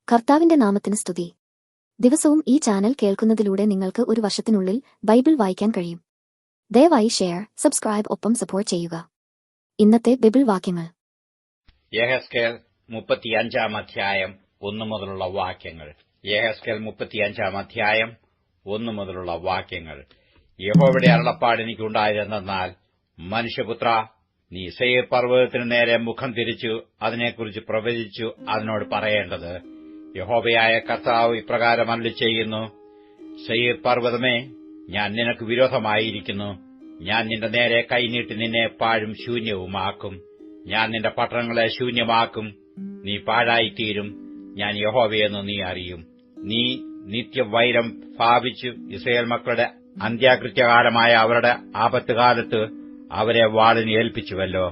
കർത്താവിന്റെ നാമത്തിന് സ്തുതി. ദിവസവും ഈ ചാനൽ കേൾക്കുന്നതിലൂടെ നിങ്ങൾക്ക് ഒരു വർഷത്തിനുള്ളിൽ ബൈബിൾ വായിക്കാൻ കഴിയും. ദയവായി ഷെയർ, സബ്സ്ക്രൈബ് ഒപ്പം സപ്പോർട്ട് ചെയ്യുക. ഇന്നത്തെ ബൈബിൾ വാക്യങ്ങൾ: യെഹെസ്കേൽ 35 അധ്യായം 1 മുതലുള്ള വാക്യങ്ങൾ. യെഹെസ്കേൽ 35 അധ്യായം 1 മുതലുള്ള വാക്യങ്ങൾ. യഹോവയുടെ അരുളപ്പാട് എനിക്കുണ്ടായതെന്നാൽ, മനുഷ്യപുത്ര, നീ സെയീർ പർവ്വതത്തിനു നേരെ മുഖം തിരിച്ചു അതിനെക്കുറിച്ച് പ്രവചിച്ചു അതിനോട് പറയേണ്ടത്: യഹോവയായ കർത്താവ് ഇപ്രകാരം അരുളിച്ചെയ്യുന്നു, സെയീർ പർവ്വതമേ, ഞാൻ നിനക്ക് വിരോധമായിരിക്കുന്നു. ഞാൻ നിന്റെ നേരെ കൈനീട്ടി നിന്നെ പാഴും ശൂന്യവുമാക്കും. ഞാൻ നിന്റെ പട്ടണങ്ങളെ ശൂന്യമാക്കും. നീ പാഴായിത്തീരും. ഞാൻ യഹോവയെന്ന് നീ അറിയും. നീ നിത്യവൈരം ഭാവിച്ചു ഇസ്രായേൽ മക്കളുടെ അന്ത്യാകൃത്യകാലമായ അവരുടെ ആപത്തുകാലത്ത് അവരെ വാളിന് ഏൽപ്പിച്ചുവല്ലോ.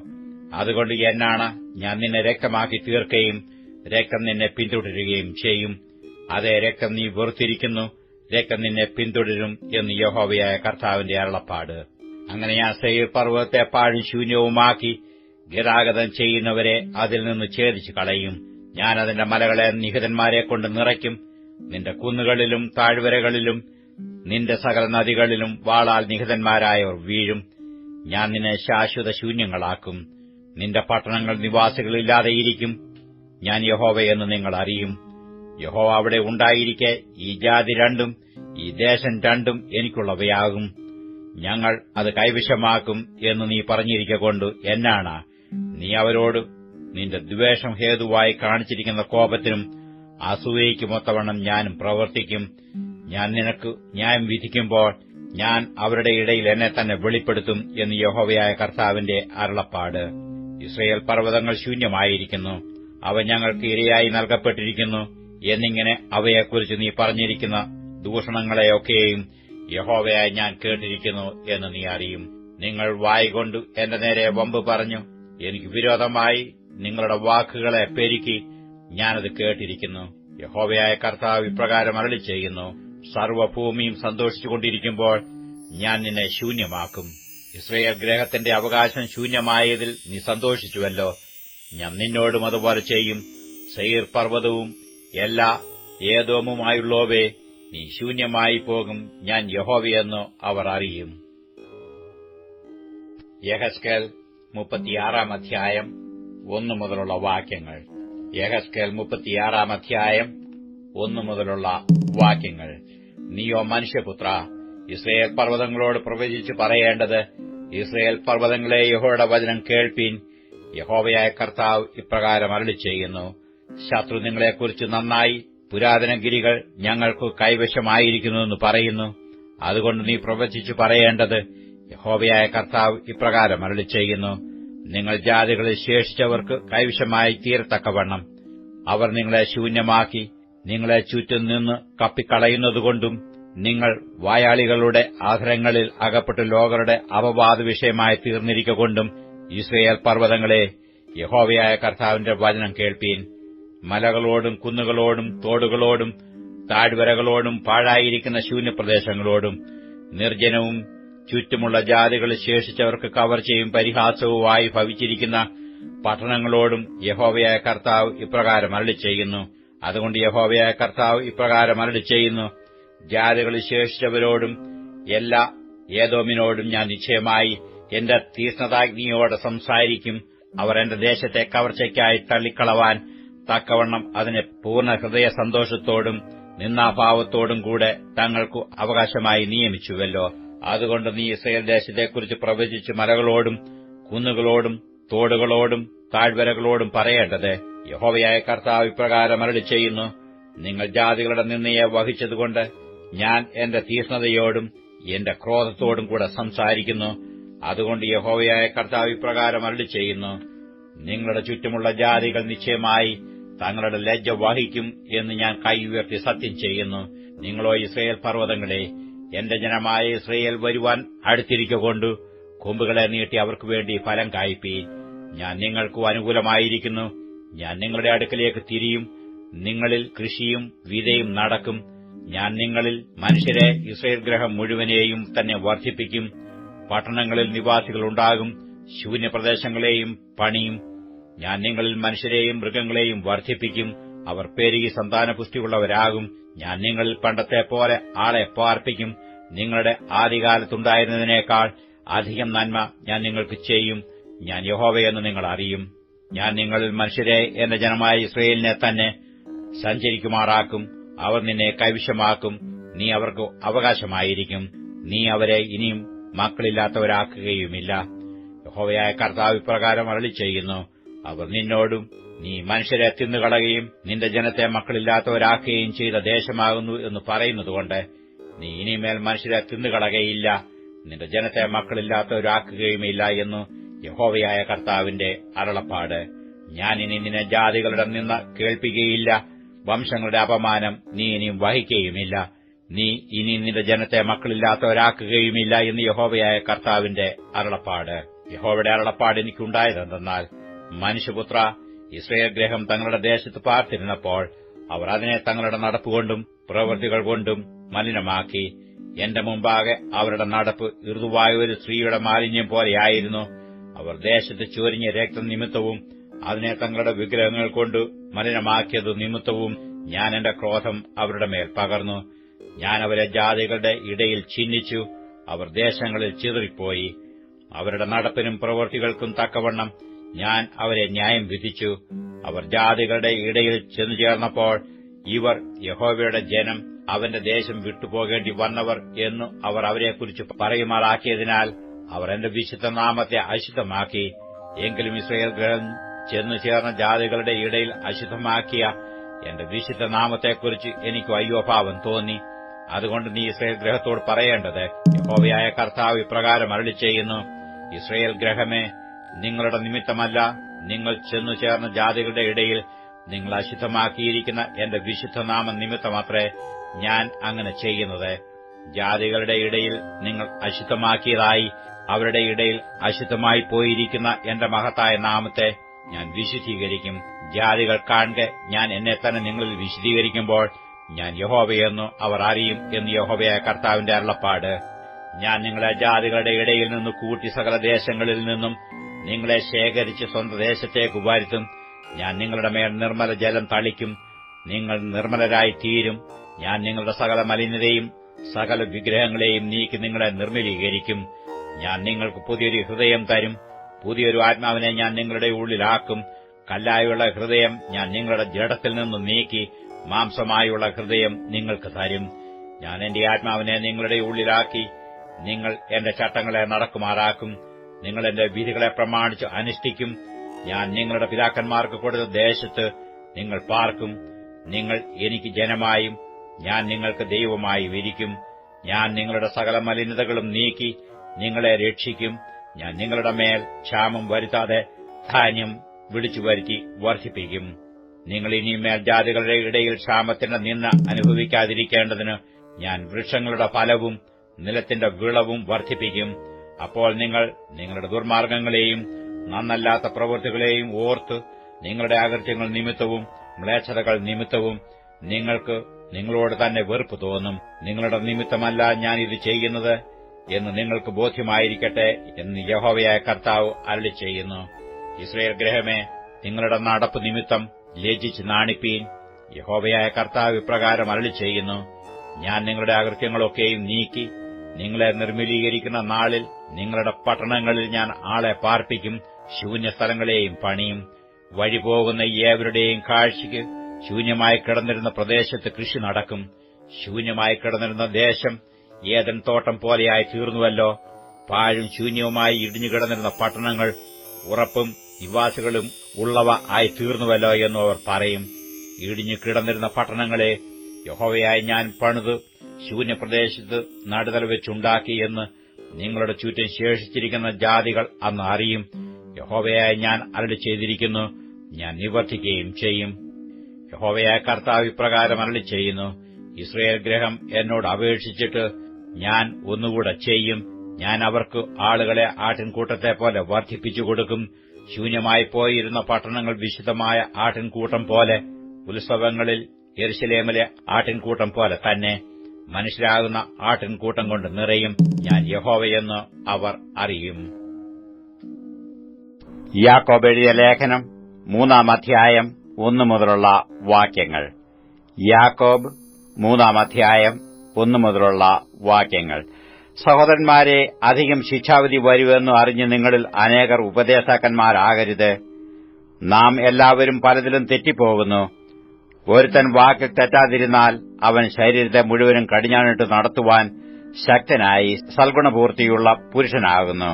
അതുകൊണ്ട് എന്നാണ് ഞാൻ നിന്നെ രക്തമാക്കി തീർക്കുകയും രക്തം നിന്നെ പിന്തുടരുകയും ചെയ്യും. അതേ, രക്തം നീ വെറുത്തിരിക്കുന്നു, രക്തം നിന്നെ പിന്തുടരും എന്ന് യഹോവയായ കർത്താവിന്റെ അരുളപ്പാട്. അങ്ങനെ ഞാൻ സെയീർ പർവ്വതത്തെ പാഴും ശൂന്യവുമാക്കി ഗതാഗതം ചെയ്യുന്നവരെ അതിൽ നിന്ന് ഛേദിച്ചു കളയും. ഞാൻ അതിന്റെ മലകളെ നിഹിതന്മാരെക്കൊണ്ട് നിറയ്ക്കും. നിന്റെ കുന്നുകളിലും താഴ്വരകളിലും നിന്റെ സകല നദികളിലും വാളാൽ നിഹിതന്മാരായവർ വീഴും. ഞാൻ നിന്നെ ശാശ്വത ശൂന്യങ്ങളാക്കും. നിന്റെ പട്ടണങ്ങൾ നിവാസികളില്ലാതെയിരിക്കും. ഞാൻ യഹോവയെന്ന് നിങ്ങൾ അറിയും. യഹോവ അവിടെ ഉണ്ടായിരിക്കെ ഈ ജാതി രണ്ടും ഈ ദേശം രണ്ടും എനിക്കുള്ളവയാകും. ഞങ്ങൾ അത് കൈവശമാക്കും എന്ന് നീ പറഞ്ഞിരിക്കൊണ്ട് എന്നാണ് നീ അവരോട് നിന്റെ ദ്വേഷം ഹേതുവായി കാണിച്ചിരിക്കുന്ന കോപത്തിനും അസൂയയ്ക്കുമൊത്തവണ്ണം ഞാനും പ്രവർത്തിക്കും. ഞാൻ നിനക്ക് ന്യായം വിധിക്കുമ്പോൾ ഞാൻ അവരുടെ ഇടയിൽ എന്നെ തന്നെ വെളിപ്പെടുത്തും എന്ന് യഹോവയായ കർത്താവിന്റെ അരുളപ്പാട്. ഇസ്രായേൽ പർവ്വതങ്ങൾ ശൂന്യമായിരിക്കുന്നു, അവ ഞങ്ങൾക്ക് ഇരയായി നൽകപ്പെട്ടിരിക്കുന്നു എന്നിങ്ങനെ അവയെക്കുറിച്ച് നീ പറഞ്ഞിരിക്കുന്ന ദൂഷണങ്ങളെയൊക്കെയും യഹോവയായി ഞാൻ കേട്ടിരിക്കുന്നു എന്ന് നീ അറിയും. നിങ്ങൾ വായ്കൊണ്ട് എന്റെ നേരെ വമ്പ് പറഞ്ഞു എനിക്ക് വിരോധമായി നിങ്ങളുടെ വാക്കുകളെ പെരുക്കി ഞാനത് കേട്ടിരിക്കുന്നു. യഹോവയായ കർത്താവ് ഇപ്രകാരം അരുളിച്ചെയ്യുന്നു: സർവ്വഭൂമിയും സന്തോഷിച്ചുകൊണ്ടിരിക്കുമ്പോൾ ഞാൻ നിന്നെ ശൂന്യമാക്കും. ഇസ്രായേൽ ഗൃഹത്തിന്റെ അവകാശം ശൂന്യമായതിൽ നീ സന്തോഷിച്ചുവല്ലോ. ഞാൻ നിന്നോടും അതുപോലെ ചെയ്യും. സെയീർ പർവ്വതവും എല്ലാ ഏദോമുമായുള്ളോവേ, നീ ശൂന്യമായി പോകും. ഞാൻ യഹോവയെന്ന് അവർ അറിയും. യെഹെസ്കേൽ 36 അധ്യായം 1 മുതലുള്ള വാക്യങ്ങൾ. യെഹെസ്കേൽ 36 അധ്യായം 1 മുതലുള്ള വാക്യങ്ങൾ. നീയോ മനുഷ്യപുത്ര, ഇസ്രായേൽ പർവ്വതങ്ങളോട് പ്രവചിച്ചു പറയേണ്ടത്: ഇസ്രായേൽ പർവ്വതങ്ങളെ, യഹോവയുടെ വചനം കേൾപ്പീൻ. യഹോവയായ കർത്താവ് ഇപ്രകാരം അരുളിച്ചെയ്യുന്നു: ശത്രു നിങ്ങളെക്കുറിച്ച് നന്നായി പുരാതന ഗിരികൾ ഞങ്ങൾക്ക് കൈവശമായിരിക്കുന്നുവെന്ന് പറയുന്നു. അതുകൊണ്ട് നീ പ്രവചിച്ചു പറയേണ്ടത്: യഹോവയായ കർത്താവ് ഇപ്രകാരം അരുളിച്ചെയ്യുന്നു: നിങ്ങൾ ജാതികളിൽ ശേഷിച്ചവർക്ക് കൈവശമായി തീരത്തക്കവണ്ണം അവർ നിങ്ങളെ ശൂന്യമാക്കി നിങ്ങളെ ചുറ്റും നിന്ന് കപ്പിക്കളയുന്നതുകൊണ്ടും നിങ്ങൾ വായാളികളുടെ അധരങ്ങളിൽ അകപ്പെട്ട് ലോകരുടെ അപവാദ വിഷയമായി തീർന്നിരിക്കൊണ്ടും ഇസ്രായേൽ പർവ്വതങ്ങളെ, യഹോവയായ കർത്താവിന്റെ വചനം കേൾപ്പീൻ. മലകളോടും കുന്നുകളോടും തോടുകളോടും താഴ്വരകളോടും പാഴായിരിക്കുന്ന ശൂന്യപ്രദേശങ്ങളോടും നിർജ്ജനവും ചുറ്റുമുള്ള ജാതികളിൽ ശേഷിച്ചവർക്ക് കവർച്ചയും പരിഹാസവുമായി ഭവിച്ചിരിക്കുന്ന പട്ടണങ്ങളോടും യഹോവയായ കർത്താവ് ഇപ്രകാരം അരുളിച്ചെയ്യുന്നു. അതുകൊണ്ട് യഹോവയായ കർത്താവ് ഇപ്രകാരം അരുളിച്ചെയ്യുന്നു: ജാതികളിൽ ശേഷിച്ചവരോടും എല്ലാ ഏദോമിനോടും ഞാൻ നിശ്ചയമായി എന്റെ തീക്ഷ്ണതാഗ്നിയോടെ സംസാരിക്കും. അവർ എന്റെ ദേശത്തെ കവർച്ചയ്ക്കായി തള്ളിക്കളവാൻ തക്കവണ്ണം അതിനെ പൂർണ്ണ ഹൃദയ സന്തോഷത്തോടും നിന്ദാഭാവത്തോടും കൂടെ തങ്ങൾക്കു അവകാശമായി നിയമിച്ചുവല്ലോ. അതുകൊണ്ട് നീ ഇസ്രായേൽ ദേശത്തെക്കുറിച്ച് പ്രവചിച്ച് മലകളോടും കുന്നുകളോടും തോടുകളോടും താഴ്വരകളോടും പറയേണ്ടത്: യഹോവയായ കർത്താവ് ഇപ്രകാരം അരുളിച്ചെയ്യുന്നു: നിങ്ങൾ ജാതികളുടെ നിന്ദയെ വഹിച്ചതുകൊണ്ട് ഞാൻ എന്റെ തീക്ഷ്ണതയോടും എന്റെ ക്രോധത്തോടും കൂടെ സംസാരിക്കുന്നു. അതുകൊണ്ട് യഹോവയായ കർത്താവ് ഇപ്രകാരം അരുളിച്ചെയ്യുന്നു: നിങ്ങളുടെ ചുറ്റുമുള്ള ജാതികൾ നിശ്ചയമായി തങ്ങളുടെ ലജ്ജ വഹിക്കും എന്ന് ഞാൻ കൈ ഉയർത്തി സത്യം ചെയ്യുന്നു. നിങ്ങളോ ഇസ്രായേൽ പർവ്വതങ്ങളെ, എന്റെ ജനമായ ഇസ്രായേൽ വരുവാൻ അടുത്തിരിക്കൊണ്ടു കൊമ്പുകളെ നീട്ടി അവർക്ക് വേണ്ടി ഫലം കായ്പീൻ. ഞാൻ നിങ്ങൾക്ക് അനുകൂലമായിരിക്കുന്നു. ഞാൻ നിങ്ങളുടെ അടുക്കലേക്ക് തിരിയും. നിങ്ങളിൽ കൃഷിയും വിതയും നടക്കും. ഞാൻ നിങ്ങളിൽ മനുഷ്യരെ, ഇസ്രായേൽ ഗൃഹം മുഴുവനെയും തന്നെ വർദ്ധിപ്പിക്കും. പട്ടണങ്ങളിൽ നിവാസികളുണ്ടാകും, ശൂന്യപ്രദേശങ്ങളെയും പണിയും. ഞാൻ നിങ്ങളിൽ മനുഷ്യരെയും മൃഗങ്ങളെയും വർദ്ധിപ്പിക്കും. അവർ പെരുകി സന്താനപുഷ്ടിയുള്ളവരാകും. ഞാൻ നിങ്ങളിൽ പണ്ടത്തെ പോലെ ആളെ പാർപ്പിക്കും. നിങ്ങളുടെ ആദികാലത്തുണ്ടായിരുന്നതിനേക്കാൾ അധികം നന്മ ഞാൻ നിങ്ങൾക്ക് ചെയ്യും. ഞാൻ യഹോവയെന്ന് നിങ്ങൾ അറിയും. ഞാൻ നിങ്ങളിൽ മനുഷ്യരെ എന്റെ ജനമായ ഇസ്രയേലിനെ തന്നെ സഞ്ചരിക്കുമാറാക്കും. അവർ നിന്നെ കൈവശമാക്കും. നീ അവർക്ക് അവകാശമായിരിക്കും. നീ അവരെ ഇനിയും മക്കളില്ലാത്തവരാക്കുകയുമില്ല. യഹോവയായ കർത്താവ് ഇപ്രകാരം അരുളിച്ചെയ്യുന്നു. അവർ നിന്നോടും നീ മനുഷ്യരെ തിന്നുകളയുകയും നിന്റെ ജനത്തെ മക്കളില്ലാത്തവരാക്കുകയും ചെയ്ത ദേശമാകുന്നു എന്ന് പറയുന്നതുകൊണ്ട് നീ ഇനിമേൽ മനുഷ്യരെ തിന്നുകളകയില്ല, നിന്റെ ജനത്തെ മക്കളില്ലാത്തവരാക്കുകയുമില്ല എന്നു യഹോവയായ കർത്താവിന്റെ അരുളപ്പാട്. ഞാൻ ഇനി നിന്നെ ജാതികളുടെ നിന്ന കേൾപ്പിക്കുകയില്ല, വംശങ്ങളുടെ അപമാനം നീ ഇനിയും വഹിക്കുകയുമില്ല. നീ ഇനി നിന്റെ ജനത്തെ മക്കളില്ലാത്തവരാക്കുകയുമില്ല എന്ന് യഹോവയായ കർത്താവിന്റെ അരുളപ്പാട്. യഹോവയുടെ അരുളപ്പാട് എനിക്കുണ്ടായതെന്തെന്നാൽ, മനുഷ്യപുത്ര, ഇസ്രായേൽ ഗൃഹം തങ്ങളുടെ ദേശത്ത് പാർത്തിരുന്നപ്പോൾ അവർ അതിനെ തങ്ങളുടെ നടപ്പുകൊണ്ടും പ്രവൃത്തികൾ കൊണ്ടും മലിനമാക്കി. എന്റെ മുമ്പാകെ അവരുടെ നടപ്പ് ഋതുവായ ഒരു സ്ത്രീയുടെ മാലിന്യം പോലെയായിരുന്നു. അവർ ദേശത്ത് ചൊരിഞ്ഞ രക്തനിമിത്തവും അതിനെ തങ്ങളുടെ വിഗ്രഹങ്ങൾ കൊണ്ട് മലിനമാക്കിയതു നിമിത്തവും ഞാൻ എന്റെ ക്രോധം അവരുടെ മേൽ പകർന്നു. ഞാൻ അവരെ ജാതികളുടെ ഇടയിൽ ചിഹ്നിച്ചു. അവർ ദേശങ്ങളിൽ ചിതറിപ്പോയി. അവരുടെ നടപ്പിനും പ്രവൃത്തികൾക്കും തക്കവണ്ണം ഞാൻ അവരെ ന്യായം വിധിച്ചു. അവർ ജാതികളുടെ ഇടയിൽ ചെന്നു ചേർന്നപ്പോൾ ഇവർ യഹോവയുടെ ജനം, അവന്റെ ദേശം വിട്ടുപോകേണ്ടി വന്നവർ എന്നു അവർ അവരെക്കുറിച്ച് പറയുമാറാക്കിയതിനാൽ അവർ എന്റെ വിശുദ്ധ നാമത്തെ അശുദ്ധമാക്കി. എങ്കിലും ഇസ്രായേൽ ഗൃഹം ചെന്നു ചേർന്ന ജാതികളുടെ ഇടയിൽ അശുദ്ധമാക്കിയ എന്റെ വിശുദ്ധ നാമത്തെക്കുറിച്ച് എനിക്ക് അയ്യോഭാവം തോന്നി. അതുകൊണ്ട് നീ ഇസ്രായേൽ ഗൃഹത്തോട് പറയേണ്ടത്, യഹോവയായ കർത്താവ് ഇപ്രകാരം അരുളിച്ചെയ്യുന്നു. ഇസ്രായേൽ ഗൃഹമേ, നിങ്ങളുടെ നിമിത്തമല്ല, നിങ്ങൾ ചെന്നു ചേർന്ന ജാതികളുടെ ഇടയിൽ നിങ്ങൾ അശുദ്ധമാക്കിയിരിക്കുന്ന എന്റെ വിശുദ്ധനാമ നിമിത്തമത്രേ ഞാൻ അങ്ങനെ ചെയ്യുന്നത്. ജാതികളുടെ ഇടയിൽ നിങ്ങൾ അശുദ്ധമാക്കിയതായി അവരുടെ ഇടയിൽ അശുദ്ധമായി പോയിരിക്കുന്ന എന്റെ മഹത്തായ നാമത്തെ ഞാൻ വിശുദ്ധീകരിക്കും. ജാതികൾ കാണെ ഞാൻ എന്നെ തന്നെ നിങ്ങളിൽ വിശദീകരിക്കുമ്പോൾ ഞാൻ യഹോവയെന്നു അവർ അറിയും എന്ന് യഹോവയായ കർത്താവിന്റെ അരുളപ്പാട്. ഞാൻ നിങ്ങളെ ജാതികളുടെ ഇടയിൽ നിന്ന് കൂട്ടി സകല ദേശങ്ങളിൽ നിന്നും നിങ്ങളെ ശേഖരിച്ച് സ്വന്തം ദേശത്തേക്ക് വരുത്തും. ഞാൻ നിങ്ങളുടെ മേൽ നിർമ്മല ജലം തളിക്കും. നിങ്ങൾ നിർമ്മലരായി തീരും. ഞാൻ നിങ്ങളുടെ സകല മലിനതയും സകല വിഗ്രഹങ്ങളെയും നീക്കി നിങ്ങളെ നിർമ്മലീകരിക്കും. ഞാൻ നിങ്ങൾക്ക് പുതിയൊരു ഹൃദയം തരും. പുതിയൊരു ആത്മാവിനെ ഞാൻ നിങ്ങളുടെ ഉള്ളിലാക്കും. കല്ലായുള്ള ഹൃദയം ഞാൻ നിങ്ങളുടെ ജഡത്തിൽ നിന്ന് നീക്കി മാംസമായുള്ള ഹൃദയം നിങ്ങൾക്ക് തരും. ഞാൻ എന്റെ ആത്മാവിനെ നിങ്ങളുടെ ഉള്ളിലാക്കി നിങ്ങൾ എന്റെ ചട്ടങ്ങളെ നടക്കുമാറാക്കും. നിങ്ങൾ എന്റെ വിധികളെ പ്രമാണിച്ച് അനുഷ്ഠിക്കും. ഞാൻ നിങ്ങളുടെ പിതാക്കന്മാർക്ക് കൊടുത്ത ദേശത്ത് നിങ്ങൾ പാർക്കും. നിങ്ങൾ എനിക്ക് ജനമായും ഞാൻ നിങ്ങൾക്ക് ദൈവമായി ഇരിക്കും. ഞാൻ നിങ്ങളുടെ സകല മലിനതകളും നീക്കി നിങ്ങളെ രക്ഷിക്കും. ഞാൻ നിങ്ങളുടെ മേൽ ക്ഷാമം വരുത്താതെ ധാന്യം വിളിച്ചുവരുത്തി വർദ്ധിപ്പിക്കും. നിങ്ങൾ ഇനിമേൽ ജാതികളുടെ ഇടയിൽ ക്ഷാമത്തിന്റെ നിന്ന അനുഭവിക്കാതിരിക്കേണ്ടതിന് ഞാൻ വൃക്ഷങ്ങളുടെ ഫലവും നിലത്തിന്റെ വിളവും വർദ്ധിപ്പിക്കും. അപ്പോൾ നിങ്ങൾ നിങ്ങളുടെ ദുർമാർഗ്ഗങ്ങളെയും നന്നല്ലാത്ത പ്രവൃത്തികളെയും ഓർത്ത് നിങ്ങളുടെ അകൃത്യങ്ങൾ നിമിത്തവും മ്ലേച്ഛതകൾ നിമിത്തവും നിങ്ങൾക്ക് നിങ്ങളോട് തന്നെ വെറുപ്പ് തോന്നും. നിങ്ങളുടെ നിമിത്തമല്ല ഞാൻ ഇത് ചെയ്യുന്നത് എന്ന് നിങ്ങൾക്ക് ബോധ്യമായിരിക്കട്ടെ എന്ന് യഹോവയായ കർത്താവ് അരുളിച്ചെയ്യുന്നു. ഇസ്രായേൽ ഗൃഹമേ, നിങ്ങളുടെ നടപ്പ് നിമിത്തം ലജ്ജിച്ച് നാണിപ്പീൻ. യഹോവയായ കർത്താവ് ഇപ്രകാരം അരുളിച്ചെയ്യുന്നു. ഞാൻ നിങ്ങളുടെ അകൃത്യങ്ങളൊക്കെയും നീക്കി നിങ്ങളെ നിർമ്മലീകരിക്കുന്ന നാളിൽ നിങ്ങളുടെ പട്ടണങ്ങളിൽ ഞാൻ ആളെ പാർപ്പിക്കും. ശൂന്യസ്ഥലങ്ങളെയും പണിയും. വഴിപോകുന്ന ഏവരുടെയും കാഴ്ചയ്ക്ക് ശൂന്യമായി കിടന്നിരുന്ന പ്രദേശത്ത് കൃഷി നടക്കും. ശൂന്യമായി കിടന്നിരുന്ന ദേശം ഏദൻ തോട്ടം പോലെയായി തീർന്നുവല്ലോ. പാഴും ശൂന്യവുമായി ഇടിഞ്ഞുകിടന്നിരുന്ന പട്ടണങ്ങൾ ഉറപ്പും നിവാസികളും ഉള്ളവ ആയി തീർന്നുവല്ലോ എന്നു അവർ പറയും. ഇടിഞ്ഞു കിടന്നിരുന്ന പട്ടണങ്ങളെ യഹോവയായി ഞാൻ പണിത് ശൂന്യപ്രദേശത്ത് നടുതല വെച്ചുണ്ടാക്കി എന്ന് നിങ്ങളുടെ ചുറ്റും ശേഷിച്ചിരിക്കുന്ന ജാതികൾ അന്ന് അറിയും. യഹോവയായി ഞാൻ അരുളി ചെയ്തിരിക്കുന്നു, ഞാൻ നിവർത്തിക്കുകയും ചെയ്യും. യഹോവയായ കർത്താവ് ഇപ്രകാരം അരുളി ചെയ്യുന്നു. ഇസ്രായേൽ ഗൃഹം എന്നോട് അപേക്ഷിച്ചിട്ട് ഞാൻ ഒന്നുകൂടെ ചെയ്യും. ഞാൻ അവർക്ക് ആളുകളെ ആട്ടിൻകൂട്ടത്തെ പോലെ വർദ്ധിപ്പിച്ചു കൊടുക്കും. ശൂന്യമായി പോയിരുന്ന പട്ടണങ്ങൾ വിശുദ്ധമായ ആട്ടിൻകൂട്ടം പോലെ, ഉത്സവങ്ങളിൽ യെരുശലേമിലെ ആട്ടിൻകൂട്ടം പോലെ തന്നെ മനുഷ്യരാകുന്ന ആട്ടിൻകൂട്ടം കൊണ്ട് നിറയും. ഞാൻ യഹോവയെന്ന് അവർ അറിയും. യാക്കോബ് എഴുതിയ ലേഖനം 3-ാം അധ്യായം 1 മുതലുള്ള വാക്യങ്ങൾ. യാക്കോബ് 3 1 മുതലുള്ള വാക്യങ്ങൾ. സഹോദരന്മാരെ, അധികം ശിക്ഷാവിധി വരുമെന്ന് അറിഞ്ഞ് നിങ്ങളിൽ അനേകർ ഉപദേശകന്മാരാകരുത്. നാം എല്ലാവരും പലതിലും തെറ്റിപ്പോകുന്നു. ഒരുത്തൻ വാക്കിൽ തെറ്റാതിരുന്നാൽ അവൻ ശരീരത്തെ മുഴുവനും കടിഞ്ഞാണിട്ട് നടത്തുവാൻ ശക്തനായി സൽഗുണപൂർത്തിയുള്ള പുരുഷനാകുന്നു.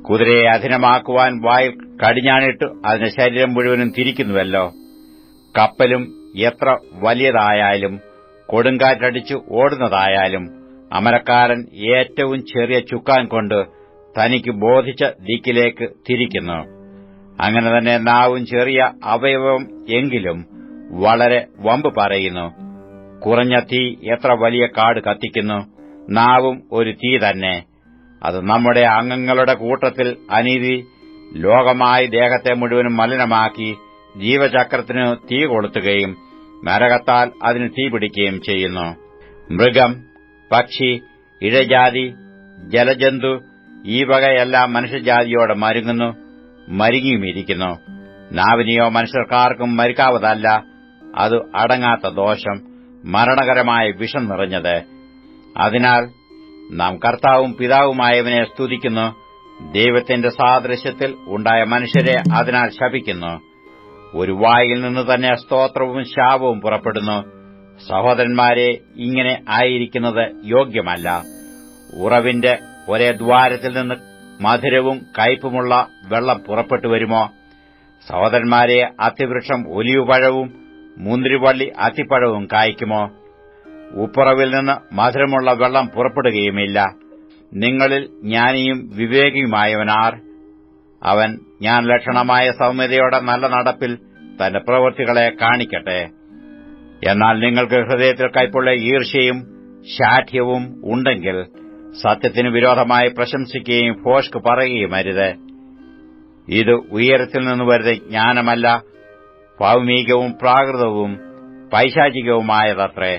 കുതിരയെ അധീനമാക്കുവാൻ വായിൽ കടിഞ്ഞാണിട്ട് അതിന്റെ ശരീരം മുഴുവനും തിരിക്കുന്നുവല്ലോ. കപ്പലും എത്ര വലിയതായാലും കൊടുങ്കാറ്റടിച്ചു ഓടുന്നതായാലും അമരക്കാരൻ ഏറ്റവും ചെറിയ ചുക്കാൻ കൊണ്ട് തനിക്ക് ബോധിച്ച ദിക്കിലേക്ക് തിരിക്കുന്നു. അങ്ങനെ തന്നെ നാവും ചെറിയ അവയവം എങ്കിലും വളരെ വമ്പ് പറയുന്നു. കുറഞ്ഞ തീ എത്ര വലിയ കാട് കത്തിക്കുന്നു. നാവും ഒരു തീ തന്നെ. അത് നമ്മുടെ അംഗങ്ങളുടെ കൂട്ടത്തിൽ അനീതി ലോകമായി ദേഹത്തെ മുഴുവനും മലിനമാക്കി ജീവചക്രത്തിനു തീ കൊളുത്തുകയും നരകത്താൽ അതിന് തീ പിടിക്കുകയും ചെയ്യുന്നു. മൃഗം, പക്ഷി, ഇഴജാതി, ജലജന്തു ഈ വകയെല്ലാം മനുഷ്യജാതിയോട് മരുങ്ങുന്നു, മരുങ്ങിയുമിരിക്കുന്നു. നാവിനെയോ മനുഷ്യർക്കാർക്കും മരുക്കാവതല്ല. അത് അടങ്ങാത്ത ദോഷം, മരണകരമായ വിഷം നിറഞ്ഞത്. അതിനാൽ നാം കർത്താവും പിതാവുമായവനെ സ്തുതിക്കുന്നു. ദൈവത്തിന്റെ സാദൃശ്യത്തിൽ ഉണ്ടായ മനുഷ്യരെ അതിനാൽ ശപിക്കുന്നു. ഒരു വായിൽ നിന്ന് തന്നെ സ്തോത്രവും ശാപവും പുറപ്പെടുന്നു. സഹോദരന്മാരെ, ഇങ്ങനെ ആയിരിക്കുന്നത് യോഗ്യമല്ല. ഉറവിന്റെ ഒരേ ദ്വാരത്തിൽ നിന്ന് മധുരവും കയ്പുമുള്ള വെള്ളം പുറപ്പെട്ടു വരുമോ? സഹോദരന്മാരെ, അത്തിവൃക്ഷം ഒലിവുപഴവും മുന്തിരിവള്ളി അത്തിപ്പഴവും കായ്ക്കുമോ? ഉപ്പുറവിൽ നിന്ന് മധുരമുള്ള വെള്ളം പുറപ്പെടുകയുമില്ല. നിങ്ങളിൽ ജ്ഞാനിയും വിവേകിയുമായവനാർ? അവൻ ഞാൻ ലക്ഷണമായ സൗമ്യതയോടെ നല്ല നടപ്പിൽ തന്റെ പ്രവൃത്തികളെ കാണിക്കട്ടെ. എന്നാൽ നിങ്ങൾക്ക് ഹൃദയത്തിൽ കയ്പുള്ള ഈർഷ്യയും ശാഠ്യവും ഉണ്ടെങ്കിൽ സത്യത്തിന് വിരോധമായി പ്രശംസിക്കുകയും ഭോഷ്ക് പറയുകയുമരുത്. ഇത് ഉയരത്തിൽ നിന്ന് വരുന്ന ജ്ഞാനമല്ല, ഭൗമികവും പ്രാകൃതവും പൈശാചികവുമായതത്രേ.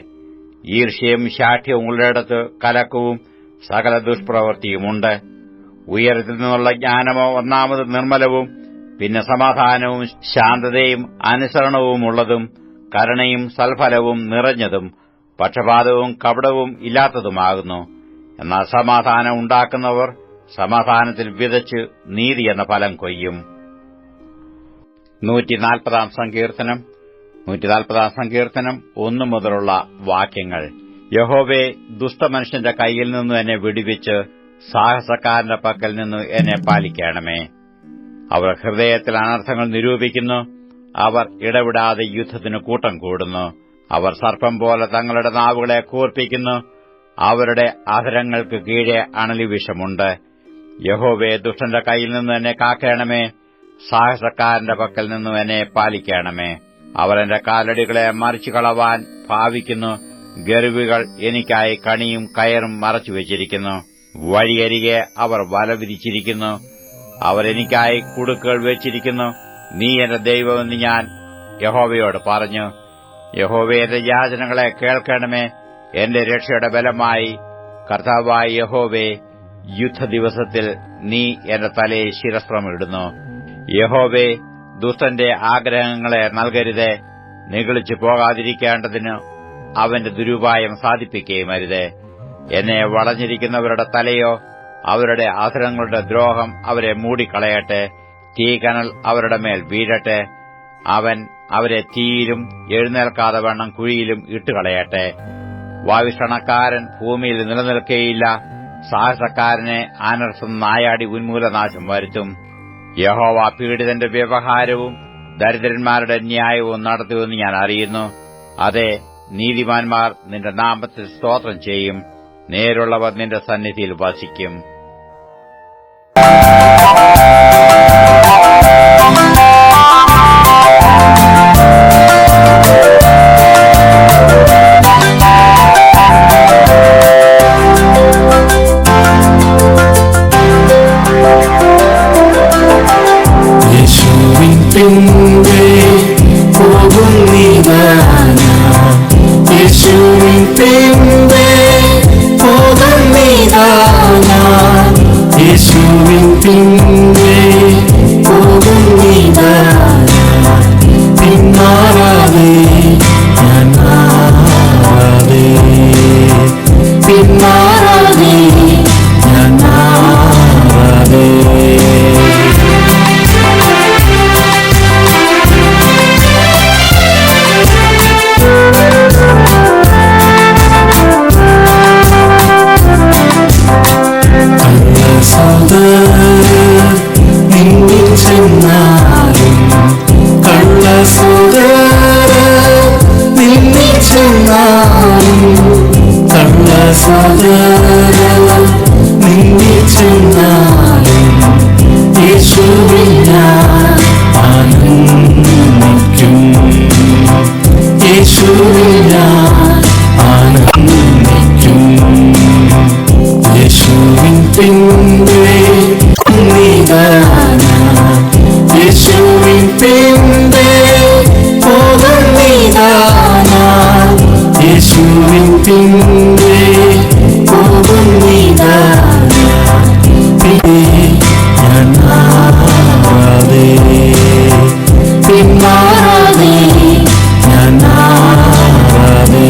ഈർഷ്യയും ശാഠ്യവും ഉള്ളിടത്ത് കലക്കവും സകല ദുഷ്പ്രവൃത്തിയുമുണ്ട്. ഉയരത്തിൽ നിന്നുള്ള ജ്ഞാനമോ ഒന്നാമത് നിർമ്മലവും പിന്നെ സമാധാനവും ശാന്തതയും അനുസരണവുമുള്ളതും കരുണയും സൽഫലവും നിറഞ്ഞതും പക്ഷപാതവും കപടവും ഇല്ലാത്തതുമാകുന്നു. എന്നാൽ സമാധാനം ഉണ്ടാക്കുന്നവർ സമാധാനത്തിൽ വിതച്ച് നീതി എന്ന ഫലം കൊയ്യും. 140 സങ്കീർത്തനം 1 മുതലുള്ള വാക്യങ്ങൾ. യഹോവേ, ദുഷ്ടമനുഷ്യന്റെ കൈയിൽ നിന്നു എന്നെ വിടുവിച്ച് സാഹസക്കാരന്റെ പക്കൽ നിന്നു എന്നെ പാലിക്കണമേ. അവർ ഹൃദയത്തിൽ അനർത്ഥങ്ങൾ നിരൂപിക്കുന്നു. അവർ ഇടവിടാതെ യുദ്ധത്തിന് കൂട്ടം കൂടുന്നു. അവർ സർപ്പം പോലെ തങ്ങളുടെ നാവുകളെ കൂർപ്പിക്കുന്നു. അവരുടെ അധരങ്ങൾക്ക് കീഴെ അണലിവിഷമുണ്ട്. യഹോവേ, ദുഷ്ടന്റെ കൈയിൽ നിന്ന് എന്നെ കാക്കണമേ. സാഹസക്കാരന്റെ പക്കൽ നിന്നു എന്നെ പാലിക്കണമേ. അവർ എന്റെ കാലടികളെ മറിച്ചു കളവാൻ ഭാവിക്കുന്നു. ഗർവികൾ എനിക്കായി കണിയും കയറും മറച്ചുവെച്ചിരിക്കുന്നു. വഴിയരികെ അവർ വല വിരിച്ചിരിക്കുന്നു. അവർ എനിക്കായി കുടുക്കുകൾ വെച്ചിരിക്കുന്നു. നീ എന്റെ ദൈവമെന്ന് ഞാൻ യഹോവയോട് പറഞ്ഞു. യഹോവേ, എന്റെ യാചനകളെ കേൾക്കണമേ. എന്റെ രക്ഷയുടെ ബലമായി കർത്താവായ യഹോവേ, യുദ്ധദിവസത്തിൽ നീ എന്റെ തലയിൽ ശിരസ്ത്രമിടുന്നു. യഹോവേ, ദുഷ്ടന്റെ ആഗ്രഹങ്ങളെ നൽകരുതേ. നിഗളിച്ചു പോകാതിരിക്കേണ്ടതിന് അവന്റെ ദുരുപായം സാധിപ്പിക്കുകയുമരുതേ. എന്നെ വളഞ്ഞിരിക്കുന്നവരുടെ തലയോ അവരുടെ അധരങ്ങളുടെ ദ്രോഹം അവരെ മൂടിക്കളയട്ടെ. തീകനൽ അവരുടെ മേൽ വീഴട്ടെ. അവൻ അവരെ തീയിലും എഴുന്നേൽക്കാതെ വണ്ണം കുഴിയിലും ഇട്ടുകളയട്ടെ. വാവിഷണക്കാരൻ ഭൂമിയിൽ നിലനിൽക്കുകയില്ല. സാഹസക്കാരനെ അനർത്ഥം നായാടി ഉന്മൂലനാശം വരുത്തും. യഹോവ പീഡിതന്റെ വ്യവഹാരവും ദരിദ്രന്മാരുടെ ന്യായവും നടത്തുമെന്ന് ഞാൻ അറിയുന്നു. അതെ, നീതിമാന്മാർ നിന്റെ നാമത്തിൽ സ്തോത്രം ചെയ്യും. നേരുള്ളവർ നിന്റെ സന്നിധിയിൽ വസിക്കും. യേശുവിൻ പിൻപേ പോകുന്നിതാ ഞാൻ. യേശുവിൻ പിൻപേ പോകുന്നിതാ ഞാൻ മാറാതെ പിന്മാറാതെ ഞാൻ മാറാതെ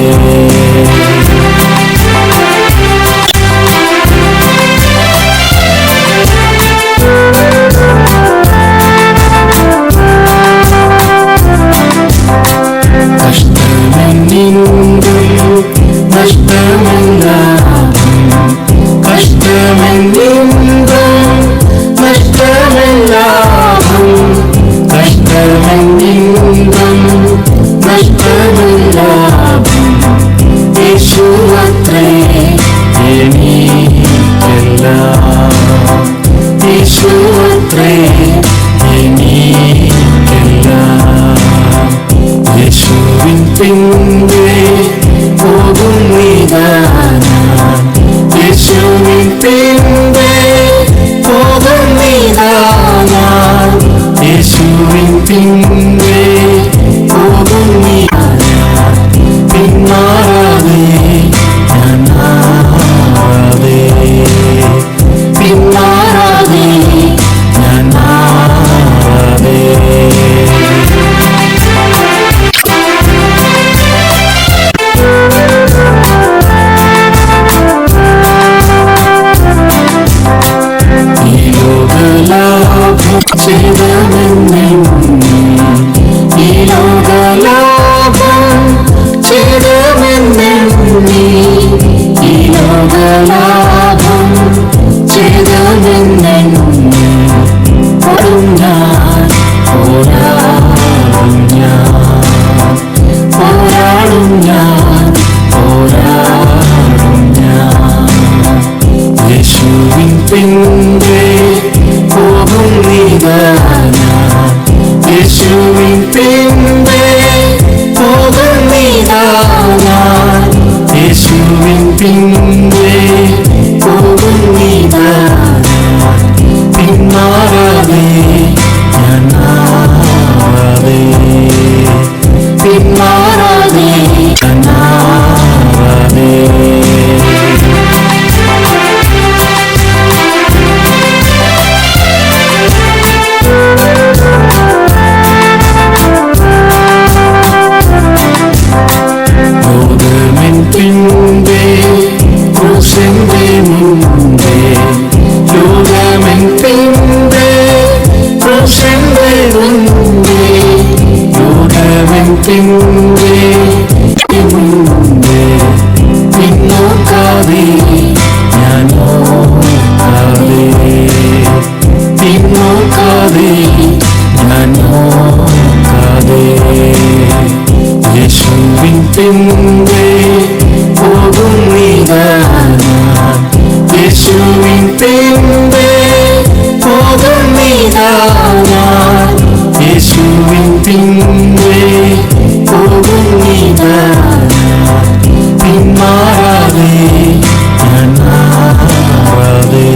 യേശുവിൻ പിൻപേ പോകുന്നിതാ യേശുവിൻ പിൻപേ പോകുന്നിതാ യേശുവിൻ പിൻപേ പോകുന്നിതാ പിന്മാറാതെ ഞാൻ മാറാതെ പിന്മാറാതെ ഞാൻ മാറാതെ യേശുവിൻ പിൻപേ പോകുന്നിതാ യേശുവിൻ പിൻപേ പോകുന്നിതാ യേശുവിൻ പിൻപേ പോകുന്നിതാ പിന്മാറാതെ ഞാൻ മാറാതെ പിന്മാറാതെ ഞാൻ മാറാതെ പിൻപേ ക്രൂശിന്റെ മുൻപേ ലോകമെൻ പിൻപേ ക്രൂശിന്റെ മുൻപേ ലോകമെൻ പിൻപേ മുൻപേ പിന്നോക്കാതെ ഞാൻ നോക്കാതെ പിന്നോക്കാതെ ഞാൻ നോക്കാതെ യേശുവിൻ പിൻപേ പോകുന്നിതാ യേശുവിൻ പിൻപേ പോകുന്നിതാ യേശുവിൻ പിൻപേ പോകുന്നിതാ പിന്മാറാതെ ഞാൻ മാറാതെ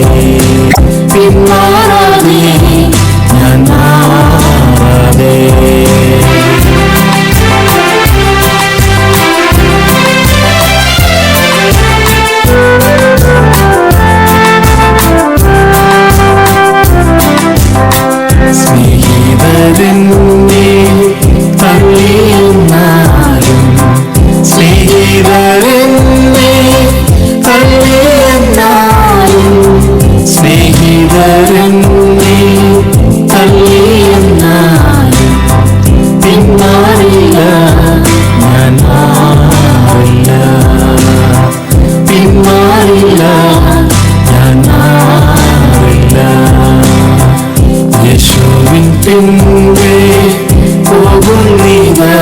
പിന്മാറാതെ ഞാൻ മാറാതെ സ്നേഹിതരെന്നെ തള്ളിയെന്നാലും സ്നേഹിതരെന്നെ തള്ളിയെന്നാലും സ്നേഹിതരെന്നെ തള്ളിയെന്നാലും പിന്മാറില്ല ഞാൻ മാറില്ല പിന്മാറില്ല ഞാൻ മാറില്ല യേശുവിൻ പിൻപേ പോകുന്നിതാ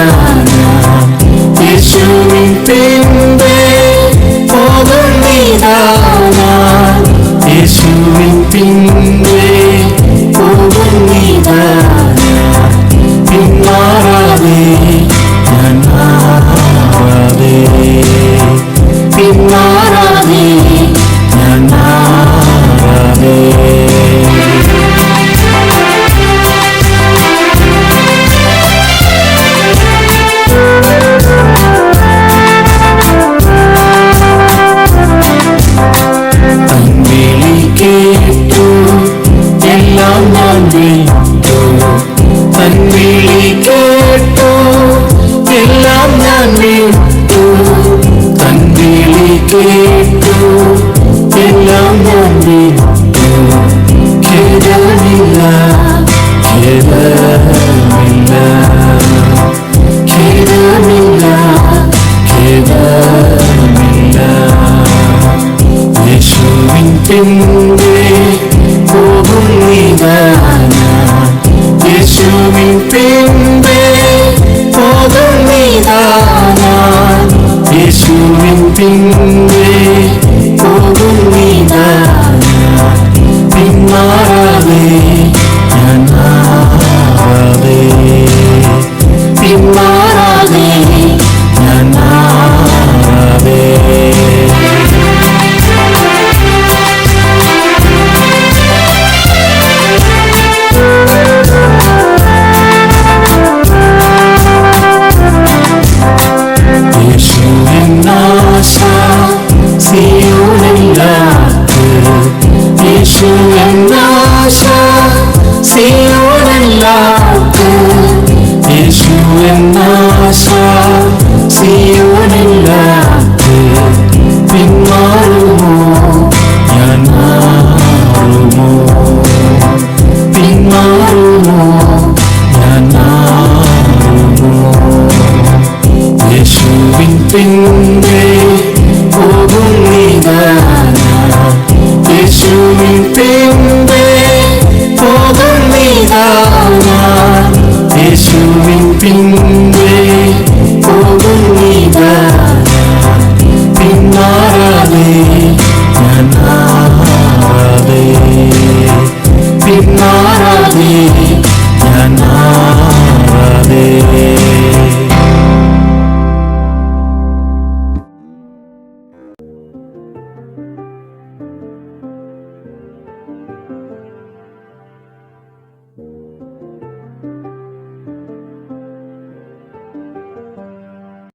യേശുവിൻ പിൻപേ പോകുന്നിതാ യേശുവിൻ പിൻപേ പോകുന്നിതാ പിന്മാറാതെ ഞാൻ മാറാതെ പിന്മാറാതെ ഞാൻ മാറാതെ എല്ലാം ഞാൻ വിട്ടു, തൻ വിളി കേട്ടു, എല്ലാം ഞാൻ വിട്ടു. ഖേദമില്ല, ഖേദമില്ല, ഖേദമില്ല, ഖേദമില്ല. യേശുവിൻ പിൻപേ പോകുന്നിതാ ഞാൻ, യേശുവിൻ പിൻപേ പോകുന്നിതാ ഞാൻ, യേശുവിൻ പിൻപേ പോകുന്നിതാ ഞാൻ. പിന്മാറാതെ ഞാൻ മാറാതെ, പിന്മാറാതെ ഞാൻ മാറാതെ. യേശുവിനാശ സിയോനില്ലാത്ത്, യേശുവിനാശ സിയോനില്ലാത്ത്, യേശുവിനാശ സിയോനില്ലാത്ത്. പിന്മാറുമോ ഞാൻ മാറുമോ, പിന്മാറുമോ ഞാൻ മാറുമോ. യേശുവിൻ പിൻപേ പോകുന്നിതാ ഞാൻ, യേശുവിൻ പിൻപേ പോകുന്നിതാ ഞാൻ, യേശുവിൻ പിൻപേ